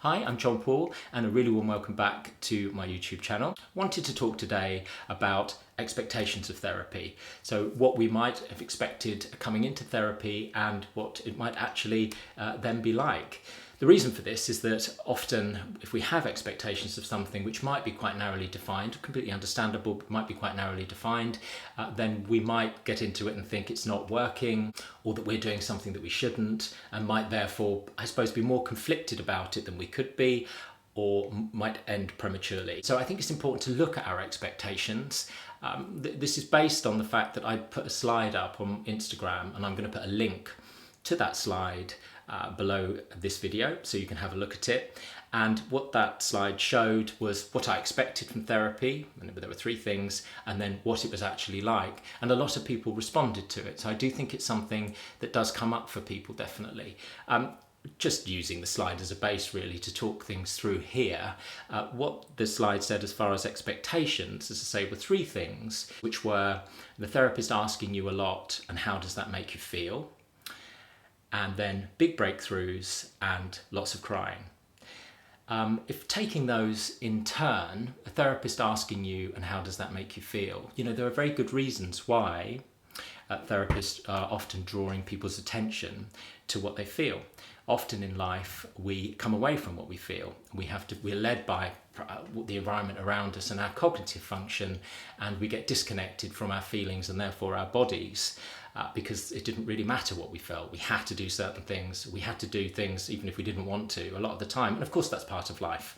Hi, I'm John Paul and a really warm welcome back to my YouTube channel. Wanted to talk today about expectations of therapy. So what we might have expected coming into therapy and what it might actually then be like. The reason for this is that often if we have expectations of something which might be quite narrowly defined, completely understandable, but might be quite narrowly defined, then we might get into it and think it's not working or that we're doing something that we shouldn't and might therefore, I suppose, be more conflicted about it than we could be or might end prematurely. So I think it's important to look at our expectations. This is based on the fact that I put a slide up on Instagram and I'm going to put a link to that slide below this video so you can have a look at it. And what that slide showed was what I expected from therapy, and there were three things, and then what it was actually like. And a lot of people responded to it. So I do think it's something that does come up for people, definitely. Just using the slide as a base really to talk things through here. What the slide said as far as expectations, as I say, were three things, which were the therapist asking you a lot and how does that make you feel? And then big breakthroughs and lots of crying. If taking those in turn, a therapist asking you and how does that make you feel? You know, there are very good reasons why therapists are often drawing people's attention to what they feel. Often in life, we come away from what we feel. We're led by the environment around us and our cognitive function, and we get disconnected from our feelings and therefore our bodies because it didn't really matter what we felt. We had to do certain things. We had to do things even if we didn't want to a lot of the time. And of course, that's part of life.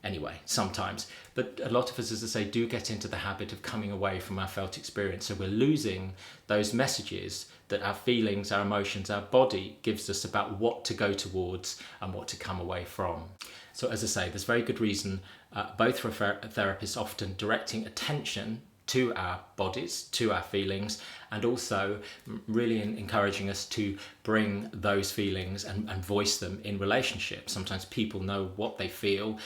Anyway, sometimes. But a lot of us, as I say, do get into the habit of coming away from our felt experience. So we're losing those messages that our feelings, our emotions, our body gives us about what to go towards and what to come away from. So as I say, there's very good reason, both for therapists often directing attention to our bodies, to our feelings, and also really encouraging us to bring those feelings and voice them in relationships. Sometimes people know what they feel,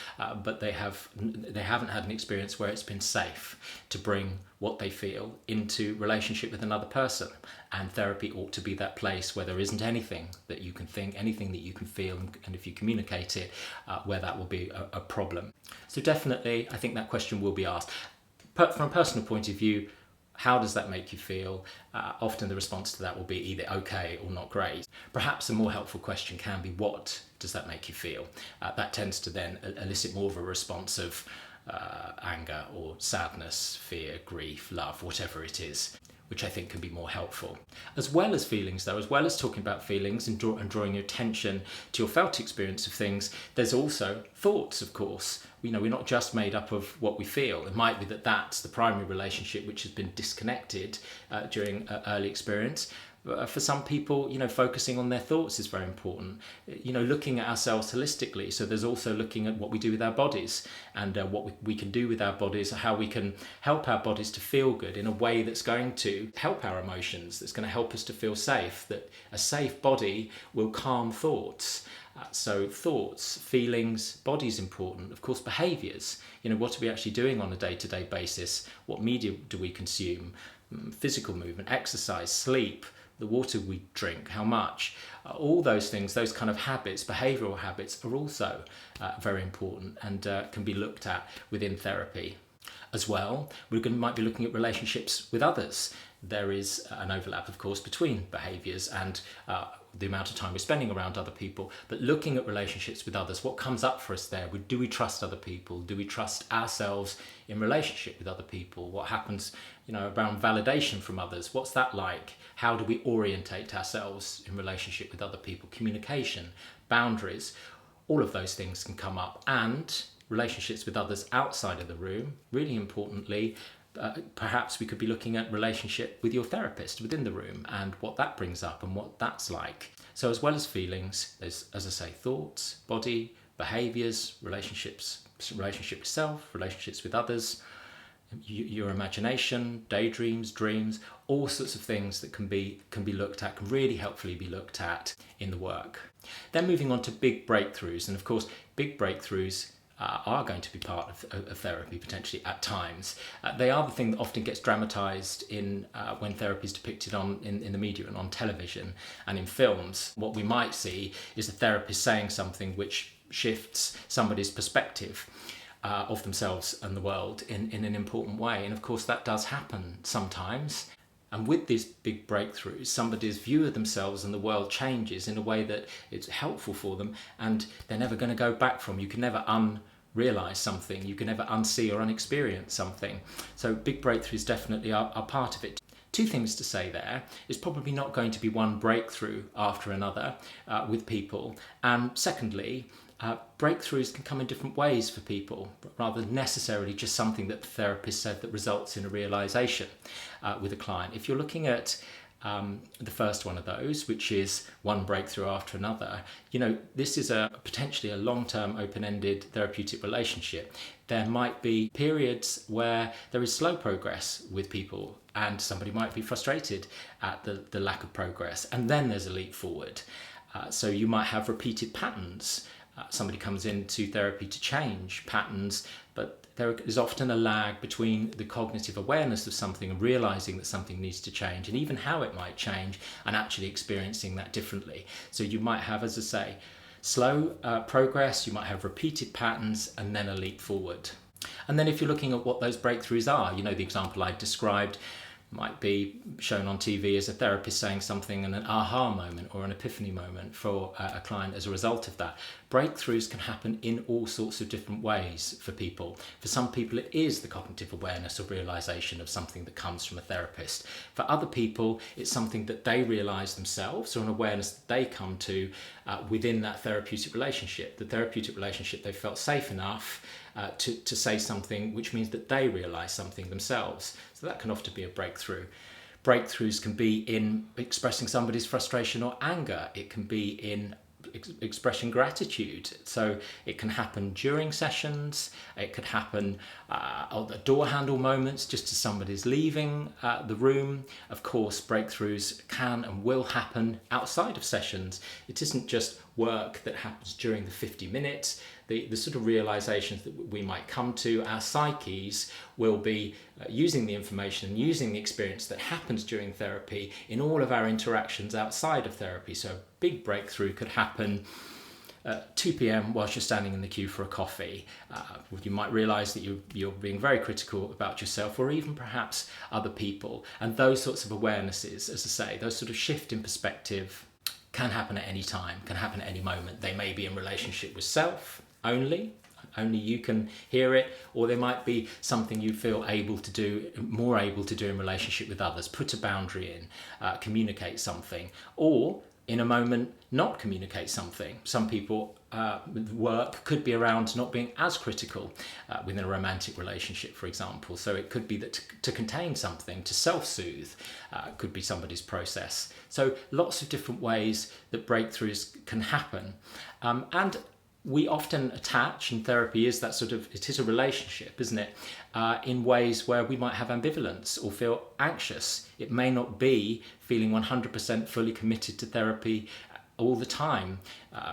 but they haven't had an experience where it's been safe to bring what they feel into relationship with another person. And therapy ought to be that place where there isn't anything that you can think, anything that you can feel, and if you communicate it, where that will be a problem. So definitely, I think that question will be asked. From a personal point of view, how does that make you feel? Often the response to that will be either okay or not great. Perhaps a more helpful question can be, what does that make you feel? That tends to then elicit more of a response of anger or sadness, fear, grief, love, whatever it is, which I think can be more helpful. As well as feelings though, as well as talking about feelings and drawing your attention to your felt experience of things, there's also thoughts, of course. You know, we're not just made up of what we feel. It might be that that's the primary relationship which has been disconnected during early experience. For some people, you know, focusing on their thoughts is very important. You know, looking at ourselves holistically. So there's also looking at what we do with our bodies and what we can do with our bodies, how we can help our bodies to feel good in a way that's going to help our emotions, that's going to help us to feel safe, that a safe body will calm thoughts. So thoughts, feelings, body's important. Of course, behaviours. You know, what are we actually doing on a day-to-day basis? What media do we consume? Physical movement, exercise, sleep, the water we drink, how much. All those things, those kind of habits, behavioural habits, are also very important and can be looked at within therapy. As well, might be looking at relationships with others. There is an overlap, of course, between behaviours and the amount of time we're spending around other people, but looking at relationships with others, what comes up for us there? Do we trust other people? Do we trust ourselves in relationship with other people? What happens, you know, around validation from others? What's that like? How do we orientate ourselves in relationship with other people? Communication, boundaries, all of those things can come up. And relationships with others outside of the room, really importantly, perhaps we could be looking at relationship with your therapist within the room and what that brings up and what that's like. So as well as feelings, there's, as I say, thoughts, body, behaviours, relationships, relationship with self, relationships with others, your imagination, daydreams, dreams, all sorts of things that can be looked at, can really helpfully be looked at in the work. Then moving on to big breakthroughs, and of course, big breakthroughs are going to be part of therapy potentially at times. They are the thing that often gets dramatised in when therapy is depicted in the media and on television and in films. What we might see is a therapist saying something which shifts somebody's perspective of themselves and the world in an important way. And of course that does happen sometimes. And with these big breakthroughs, somebody's view of themselves and the world changes in a way that it's helpful for them, and they're never going to go back from. You can never unrealize something. You can never unsee or unexperience something. So big breakthroughs definitely are part of it. Two things to say there. It's probably not going to be one breakthrough after another with people. And secondly, breakthroughs can come in different ways for people, rather than necessarily just something that the therapist said that results in a realization with a client. If you're looking at the first one of those, which is one breakthrough after another, this is potentially a long-term open-ended therapeutic relationship. There might be periods where there is slow progress with people, and somebody might be frustrated at the lack of progress, and then there's a leap forward. So you might have repeated patterns. Somebody comes into therapy to change patterns, but there is often a lag between the cognitive awareness of something and realizing that something needs to change, and even how it might change, and actually experiencing that differently. So you might have, as I say, slow progress, you might have repeated patterns, and then a leap forward. And then if you're looking at what those breakthroughs are, the example I described might be shown on TV as a therapist saying something and an aha moment or an epiphany moment for a client as a result of that. Breakthroughs can happen in all sorts of different ways for people. For some people it is the cognitive awareness or realization of something that comes from a therapist. For other people it's something that they realize themselves, or an awareness that they come to within that therapeutic relationship. The therapeutic relationship, they felt safe enough to say something, which means that they realize something themselves. So that can often be a breakthrough. Breakthroughs can be in expressing somebody's frustration or anger. It can be in expressing gratitude. So it can happen during sessions. It could happen on the door handle moments, just as somebody's leaving the room. Of course, breakthroughs can and will happen outside of sessions. It isn't just work that happens during the 50 minutes. The sort of realizations that we might come to, our psyches will be using the information and using the experience that happens during therapy in all of our interactions outside of therapy. So a big breakthrough could happen at 2 p.m. whilst you're standing in the queue for a coffee. You might realize that you're being very critical about yourself, or even perhaps other people. And those sorts of awarenesses, as I say, those sort of shift in perspective can happen at any time, can happen at any moment. They may be in relationship with self only you can hear it, or there might be something you feel more able to do in relationship with others. Put a boundary in, communicate something, or in a moment not communicate something. Some people work could be around not being as critical within a romantic relationship, for example. So it could be that to contain something, to self-soothe, could be somebody's process. So lots of different ways that breakthroughs can happen. And we often attach, and therapy is that it is a relationship, isn't it? In ways where we might have ambivalence or feel anxious. It may not be feeling 100% fully committed to therapy all the time.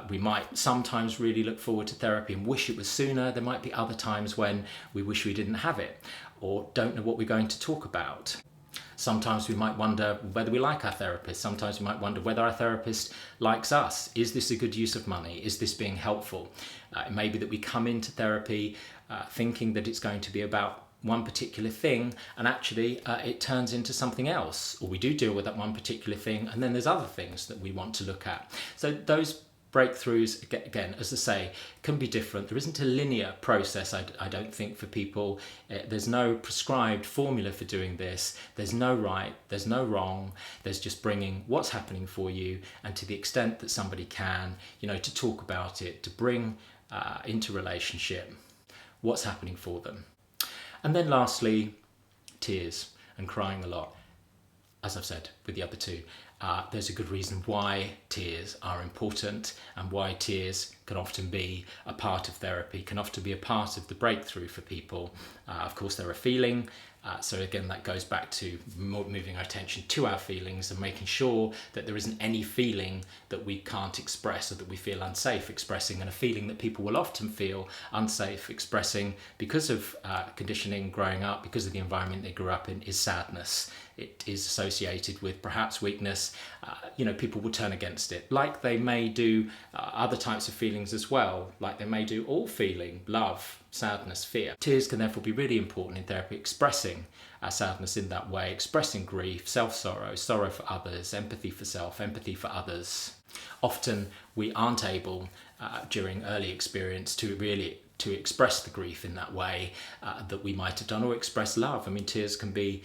We might sometimes really look forward to therapy and wish it was sooner. There might be other times when we wish we didn't have it, or don't know what we're going to talk about. Sometimes we might wonder whether we like our therapist. Sometimes we might wonder whether our therapist likes us. Is this a good use of money? Is this being helpful? It may be that we come into therapy thinking that it's going to be about one particular thing, and actually it turns into something else. Or we do deal with that one particular thing, and then there's other things that we want to look at. So those breakthroughs, again, as I say, can be different. There isn't a linear process, I don't think, for people. There's no prescribed formula for doing this. There's no right, there's no wrong. There's just bringing what's happening for you, and to the extent that somebody can, to talk about it, to bring into relationship what's happening for them. And then lastly, tears and crying a lot. As I've said with the other two, there's a good reason why tears are important, and why tears can often be a part of therapy, can often be a part of the breakthrough for people. Of course, they're a feeling. So again, that goes back to moving our attention to our feelings and making sure that there isn't any feeling that we can't express, or that we feel unsafe expressing. And a feeling that people will often feel unsafe expressing because of conditioning growing up, because of the environment they grew up in, is sadness. It is associated with perhaps weakness. People will turn against it, like they may do other types of feelings feelings as well, like they may do all feeling, love, sadness, fear. Tears can therefore be really important in therapy, expressing our sadness in that way, expressing grief, self-sorrow, sorrow for others, empathy for self, empathy for others. Often we aren't able during early experience to express the grief in that way that we might have done, or express love. I mean, tears can be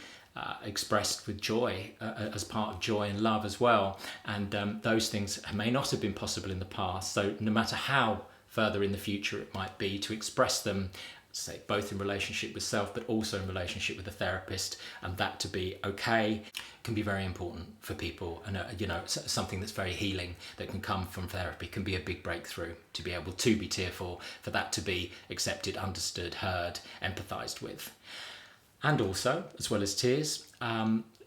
expressed with joy as part of joy and love as well, and those things may not have been possible in the past. So no matter how further in the future it might be, to express them, say both in relationship with self but also in relationship with a therapist, and that to be okay, can be very important for people. And something that's very healing that can come from therapy can be a big breakthrough, to be able to be tearful, for that to be accepted, understood, heard, empathized with. And also, as well as tears,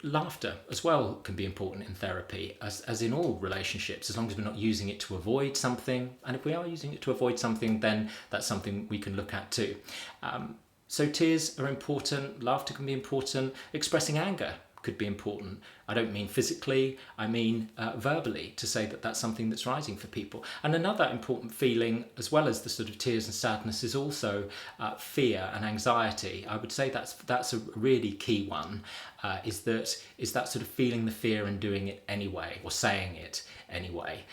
laughter as well can be important in therapy, as in all relationships, as long as we're not using it to avoid something. And if we are using it to avoid something, then that's something we can look at too. So tears are important, laughter can be important, expressing anger could be important. I don't mean physically, I mean verbally, to say that that's something that's rising for people. And another important feeling, as well as the sort of tears and sadness, is also fear and anxiety. I would say that's a really key one, is that sort of feeling the fear and doing it anyway, or saying it anyway.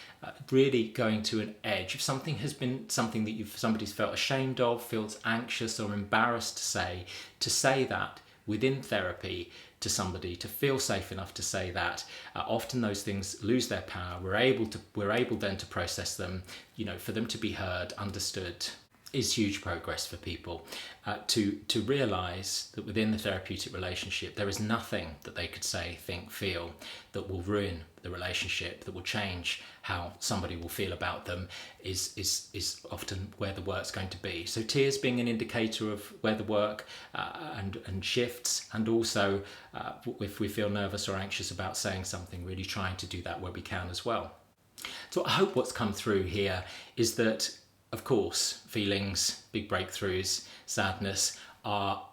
Really going to an edge. If something has been something that somebody's felt ashamed of, feels anxious or embarrassed to say that within therapy to somebody, to feel safe enough to say that, often those things lose their power. We're able then to process them, for them to be heard, understood, is huge progress for people. To realise that within the therapeutic relationship there is nothing that they could say, think, feel that will ruin the relationship, that will change how somebody will feel about them, is often where the work's going to be. So tears being an indicator of where the work and shifts, and also if we feel nervous or anxious about saying something, really trying to do that where we can as well. So I hope what's come through here is that, of course, feelings, big breakthroughs, sadness are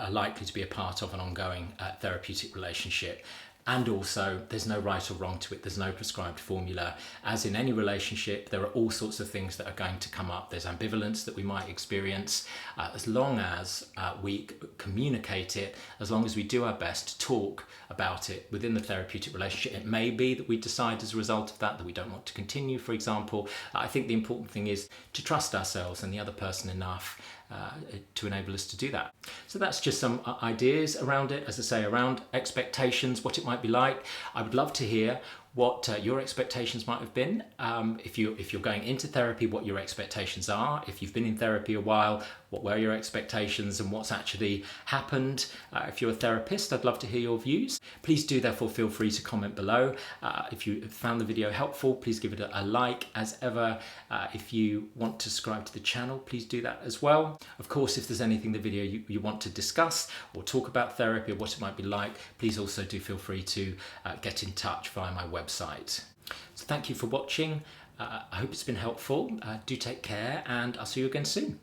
likely to be a part of an ongoing therapeutic relationship. And also, there's no right or wrong to it. There's no prescribed formula. As in any relationship, there are all sorts of things that are going to come up. There's ambivalence that we might experience. As long as we communicate it, as long as we do our best to talk about it within the therapeutic relationship, it may be that we decide as a result of that we don't want to continue, for example. I think the important thing is to trust ourselves and the other person enough to enable us to do that. So that's just some ideas around it, as I say, around expectations, what it might be like. I would love to hear what your expectations might have been. If you're going into therapy, what your expectations are. If you've been in therapy a while, what were your expectations and what's actually happened. If you're a therapist, I'd love to hear your views. Please do therefore feel free to comment below. If you found the video helpful, please give it a like. As ever, if you want to subscribe to the channel, please do that as well. Of course, if there's anything in the video you want to discuss or talk about therapy or what it might be like, please also do feel free to get in touch via my website. So thank you for watching. I hope it's been helpful. Do take care, and I'll see you again soon.